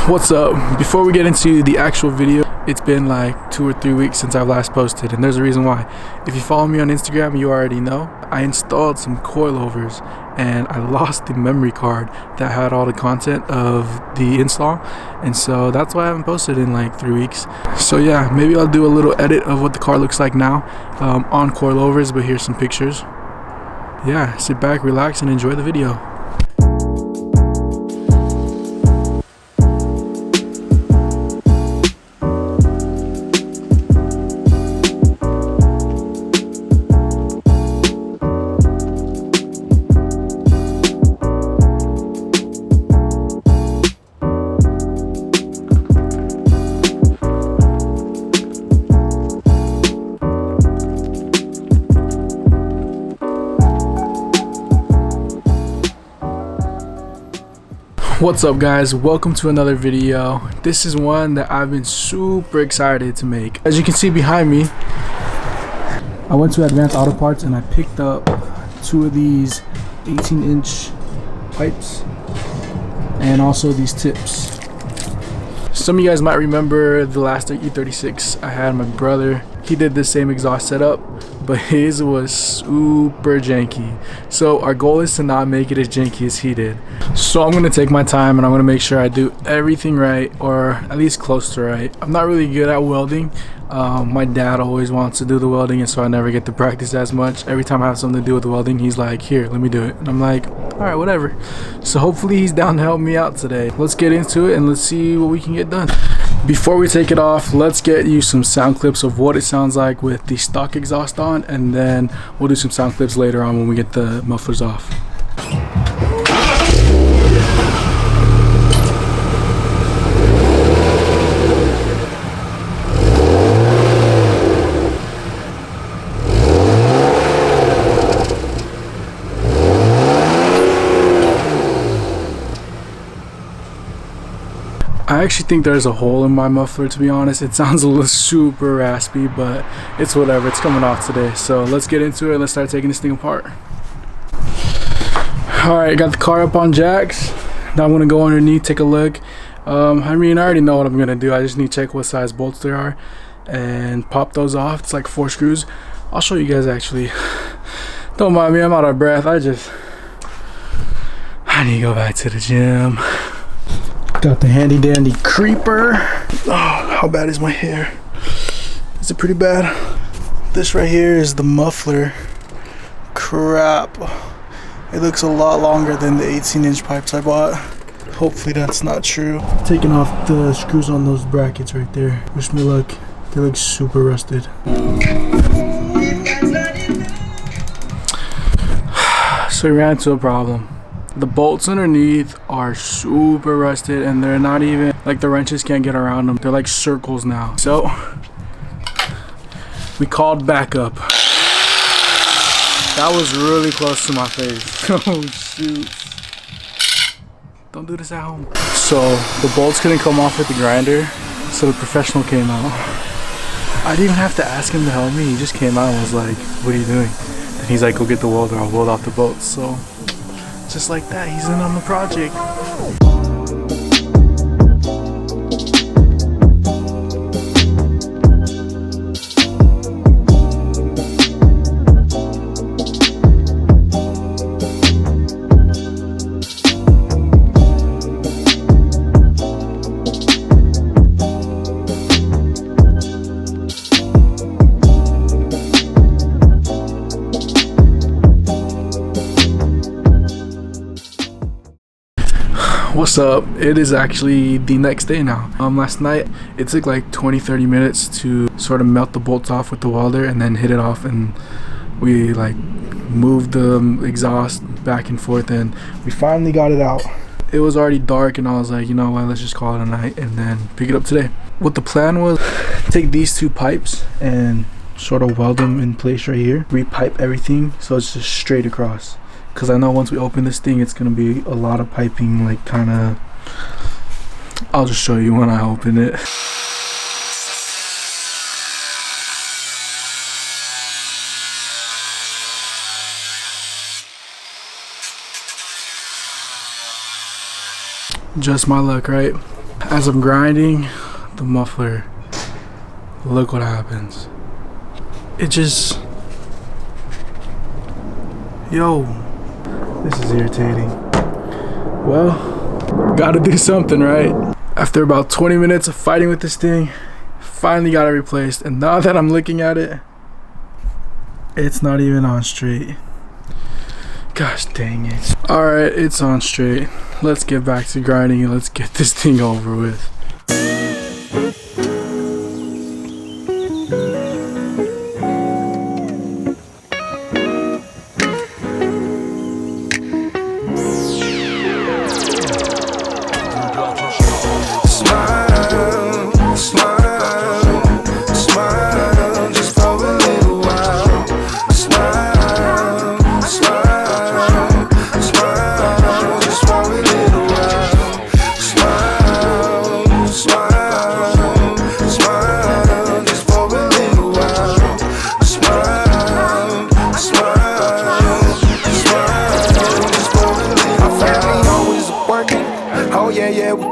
What's up? Before we get into the actual video, it's been like 2 or 3 weeks since I've last posted, and there's a reason why. If you follow me on Instagram, you already know I installed some coilovers and I lost the memory card that had all the content of the install, and so that's why I haven't posted in like 3 weeks. So yeah, maybe I'll do a little edit of what the car looks like now on coilovers, but here's some pictures. Yeah, sit back, relax, and enjoy the video. What's up guys, welcome to another video. This is one that I've been super excited to make. As you can see behind me, I went to Advanced Auto Parts and I picked up 2 of these 18-inch pipes and also these tips. Some of you guys might remember the last E36 I had. My brother, he did the same exhaust setup, but his was super janky. So our goal is to not make it as janky as he did. So I'm gonna take my time and I'm gonna make sure I do everything right, or at least close to right. I'm not really good at welding. My dad always wants to do the welding, and so I never get to practice as much. Every time I have something to do with welding, he's like, here, let me do it. And I'm like, all right, whatever. So hopefully he's down to help me out today. Let's get into it and let's see what we can get done. Before we take it off, let's get you some sound clips of what it sounds like with the stock exhaust on, and then we'll do some sound clips later on when we get the mufflers off. I actually think there's a hole in my muffler, to be honest. It sounds a little super raspy, but it's whatever. It's coming off today. So let's get into it. Let's start taking this thing apart. Alright, got the car up on jacks. Now I'm going to go underneath, take a look. I mean, I already know what I'm going to do. I just need to check what size bolts there are and pop those off. It's like 4 screws. I'll show you guys actually. Don't mind me, I'm out of breath. I need to go back to the gym. Got the handy dandy creeper. Oh, how bad is my hair? Is it pretty bad? This right here is the muffler. Crap. It looks a lot longer than the 18-inch pipes I bought. Hopefully that's not true. Taking off the screws on those brackets right there. Wish me luck. They look super rusted. So we ran into a problem. The bolts underneath are super rusted, and they're not even, like, the wrenches can't get around them. They're like circles now. So we called backup. That was really close to my face. Oh shoot. Don't do this at home. So the bolts couldn't come off with the grinder, so the professional came out. I didn't even have to ask him to help me. He just came out and was like, what are you doing? And he's like, go get the welder, I'll weld off the bolts. So just like that, he's in on the project. What's up? It is actually the next day now. Last night it took like 20-30 minutes to sort of melt the bolts off with the welder and then hit it off, and we like moved the exhaust back and forth and we finally got it out. It was already dark and I was like, you know what, let's just call it a night and then pick it up today. What the plan was, take these 2 pipes and sort of weld them in place right here, repipe everything so it's just straight across. Because I know once we open this thing, it's going to be a lot of piping, like kind of, I'll just show you when I open it. Just my luck, right? As I'm grinding the muffler, look what happens. It just, yo, this is irritating. Well, gotta do something, right? After about 20 minutes of fighting with this thing, finally got it replaced, and now that I'm looking at it, it's not even on straight. Gosh dang it. Alright, it's on straight. Let's get back to grinding and let's get this thing over with.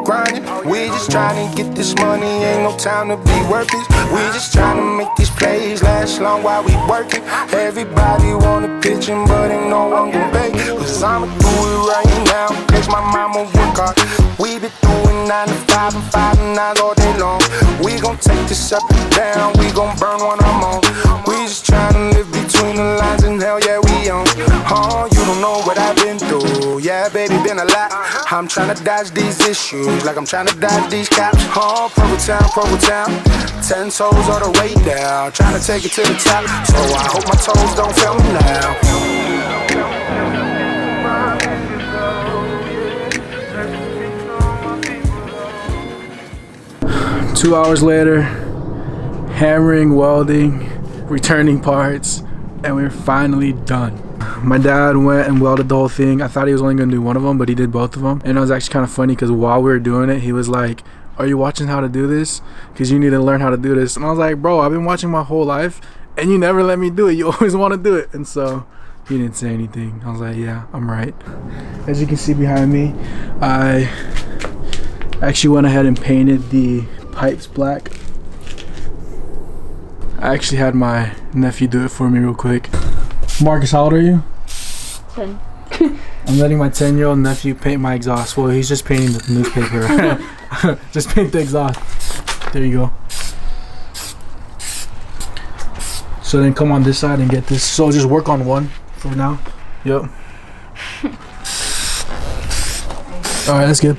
grinding. We just trying to get this money, ain't no time to be working. We just trying to make these plays last long while we working. Everybody wanna pitchin', but ain't no one can pay. Cause I'ma do it right now, cause my mama work hard. We been doing 9 to 5 and 5 and 9 all day long. We gon' take this up and down, we gon' burn one I'm on. We just trying to live between the lines and hell yeah we on. Oh, you don't know what I've been through, yeah baby, been a lot. I'm trying to dodge these issues, like I'm trying to dodge these cops. Oh, Provo Town, 10 toes all the way down, trying to take it to the top. So I hope my toes don't fail me now. 2 hours later, hammering, welding, returning parts, and we're finally done. My dad went and welded the whole thing. I thought he was only gonna do one of them, but he did both of them. And it was actually kind of funny because while we were doing it, he was like, "Are you watching how to do this? Because you need to learn how to do this." And I was like, "Bro, I've been watching my whole life and you never let me do it. You always want to do it." And so he didn't say anything. I was like, "Yeah, I'm right." As you can see behind me, I actually went ahead and painted the pipes black. I actually had my nephew do it for me real quick. Marcus, how old are you? 10. I'm letting my 10-year-old nephew paint my exhaust. Well, he's just painting the newspaper. Just paint the exhaust. There you go. So then come on this side and get this. So just work on one for now. Yep. Alright, that's good.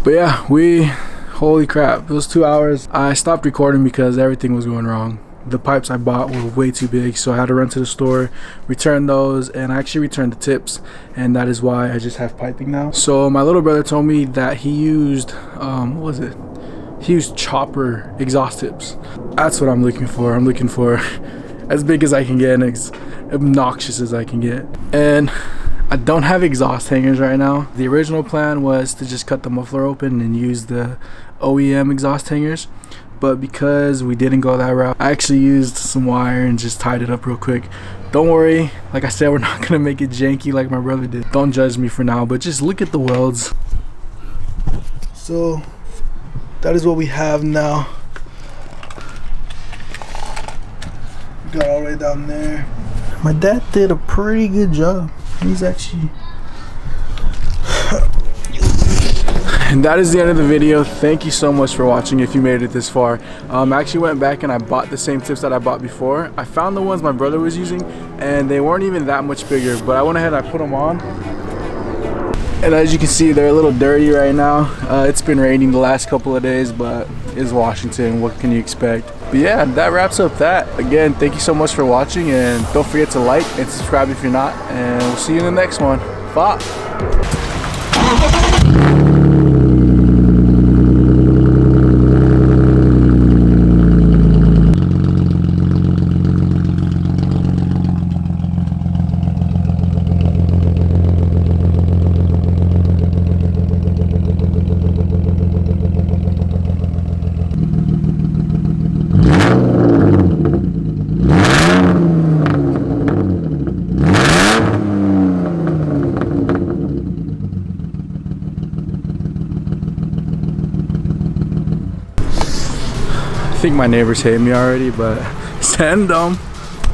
But yeah, holy crap, those 2 hours. I stopped recording because everything was going wrong. The pipes I bought were way too big, so I had to run to the store, return those, and I actually returned the tips, and that is why I just have piping now. So my little brother told me that he used, what was it? He used chopper exhaust tips. That's what I'm looking for. I'm looking for as big as I can get and as obnoxious as I can get. And I don't have exhaust hangers right now. The original plan was to just cut the muffler open and use the OEM exhaust hangers, but because we didn't go that route, I actually used some wire and just tied it up real quick. Don't worry, like I said, we're not gonna make it janky like my brother did. Don't judge me for now, but just look at the welds. So that is what we have now. Got all the way down there. My dad did a pretty good job. He's actually... And that is the end of the video. Thank you so much for watching if you made it this far. I actually went back and I bought the same tips that I bought before. I found the ones my brother was using and they weren't even that much bigger, but I went ahead and I put them on. And as you can see, they're a little dirty right now. It's been raining the last couple of days, but it's Washington. What can you expect? But yeah, that wraps up that. Again, thank you so much for watching, and don't forget to like and subscribe if you're not, and we'll see you in the next one. Bye. think my neighbors hate me already, but send them.